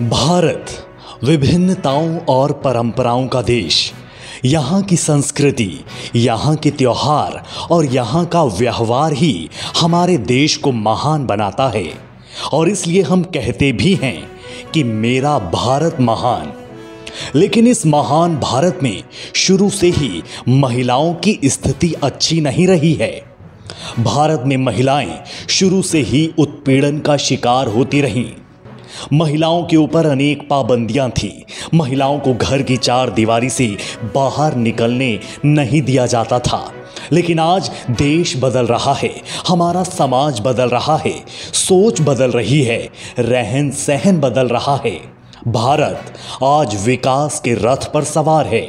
भारत विभिन्नताओं और परंपराओं का देश। यहाँ की संस्कृति, यहाँ के त्योहार और यहाँ का व्यवहार ही हमारे देश को महान बनाता है। और इसलिए हम कहते भी हैं कि मेरा भारत महान। लेकिन इस महान भारत में शुरू से ही महिलाओं की स्थिति अच्छी नहीं रही है। भारत में महिलाएं शुरू से ही उत्पीड़न का शिकार होती रहीं। महिलाओं के ऊपर अनेक पाबंदियां थीं। महिलाओं को घर की चार दीवारी से बाहर निकलने नहीं दिया जाता था। लेकिन आज देश बदल रहा है, हमारा समाज बदल रहा है, सोच बदल रही है, रहन सहन बदल रहा है। भारत आज विकास के रथ पर सवार है,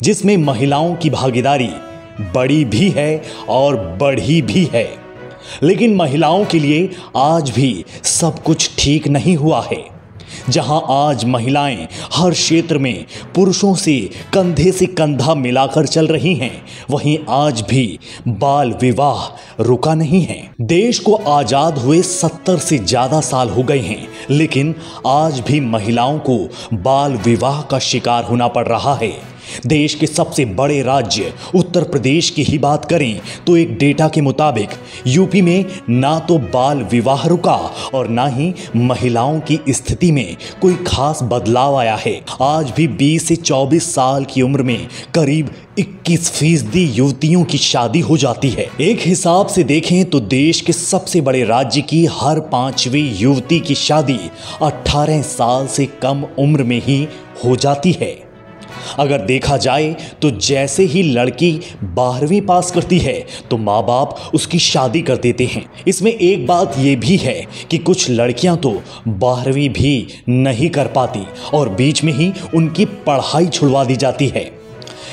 जिसमें महिलाओं की भागीदारी बड़ी भी है और बढ़ी भी है। लेकिन महिलाओं के लिए आज भी सब कुछ ठीक नहीं हुआ है। जहां आज महिलाएं हर क्षेत्र में पुरुषों से कंधा मिलाकर चल रही हैं, वहीं आज भी बाल विवाह रुका नहीं है। देश को आजाद हुए 70 से ज्यादा साल हो गए हैं, लेकिन आज भी महिलाओं को बाल विवाह का शिकार होना पड़ रहा है। देश के सबसे बड़े राज्य उत्तर प्रदेश की ही बात करें तो एक डेटा के मुताबिक यूपी में ना तो बाल विवाह रुका और ना ही महिलाओं की स्थिति में कोई खास बदलाव आया है। आज भी 20 से 24 साल की उम्र में करीब 21% युवतियों की शादी हो जाती है। एक हिसाब से देखें तो देश के सबसे बड़े राज्य की हर 5वीं युवती की शादी 18 साल से कम उम्र में ही हो जाती है। अगर देखा जाए तो जैसे ही लड़की 12वीं पास करती है तो माँ बाप उसकी शादी कर देते हैं। इसमें एक बात ये भी है कि कुछ लड़कियां तो 12वीं भी नहीं कर पाती और बीच में ही उनकी पढ़ाई छुड़वा दी जाती है।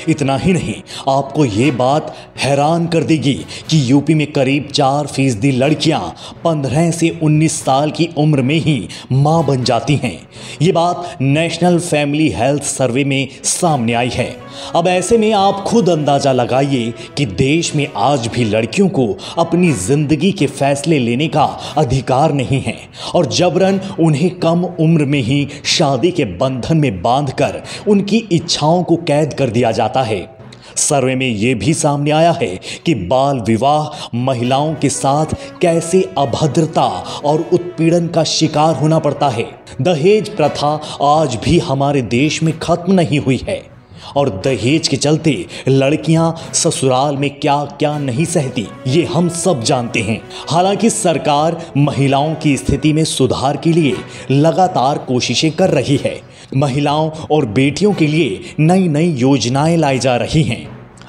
इतना ही नहीं, आपको ये बात हैरान कर देगी कि यूपी में करीब 4% लड़कियां 15 से 19 साल की उम्र में ही मां बन जाती हैं। ये बात नेशनल फैमिली हेल्थ सर्वे में सामने आई है। अब ऐसे में आप खुद अंदाजा लगाइए कि देश में आज भी लड़कियों को अपनी जिंदगी के फैसले लेने का अधिकार नहीं है और जबरन उन्हें कम उम्र में ही शादी के बंधन में बांधकर उनकी इच्छाओं को कैद कर दिया जाता है। सर्वे में यह भी सामने आया है कि बाल विवाह महिलाओं के साथ कैसे अभद्रता और उत्पीड़न का शिकार होना पड़ता है। दहेज प्रथा आज भी हमारे देश में खत्म नहीं हुई है और दहेज के चलते लड़कियां ससुराल में क्या क्या नहीं सहती, ये हम सब जानते हैं। हालांकि सरकार महिलाओं की स्थिति में सुधार के लिए लगातार कोशिशें कर रही है। महिलाओं और बेटियों के लिए नई नई योजनाएं लाई जा रही हैं।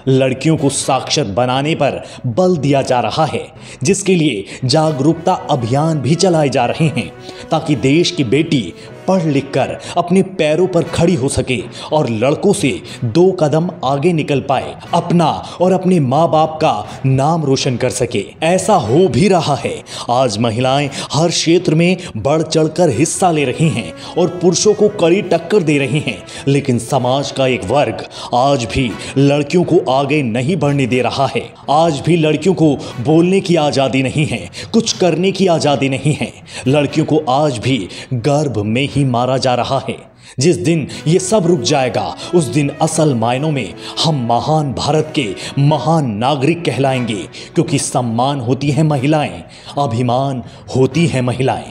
लड़कियों को साक्षर बनाने पर बल दिया जा रहा है, जिसके लिए जागरूकता अभियान भी चलाए जा रहे हैं ताकि देश की बेटी पढ़ लिख कर अपने पैरों पर खड़ी हो सके और लड़कों से 2 कदम आगे निकल पाए, अपना और अपने माँ बाप का नाम रोशन कर सके। ऐसा हो भी रहा है। आज महिलाएं हर क्षेत्र में बढ़ चढ़कर हिस्सा ले रही हैं और पुरुषों को कड़ी टक्कर दे रही हैं। लेकिन समाज का एक वर्ग आज भी लड़कियों को आगे नहीं बढ़ने दे रहा है। आज भी लड़कियों को बोलने की आज़ादी नहीं है, कुछ करने की आज़ादी नहीं है। लड़कियों को आज भी गर्भ में ही मारा जा रहा है। जिस दिन ये सब रुक जाएगा, उस दिन असल मायनों में हम महान भारत के महान नागरिक कहलाएंगे, क्योंकि सम्मान होती है महिलाएं, अभिमान होती है महिलाएं।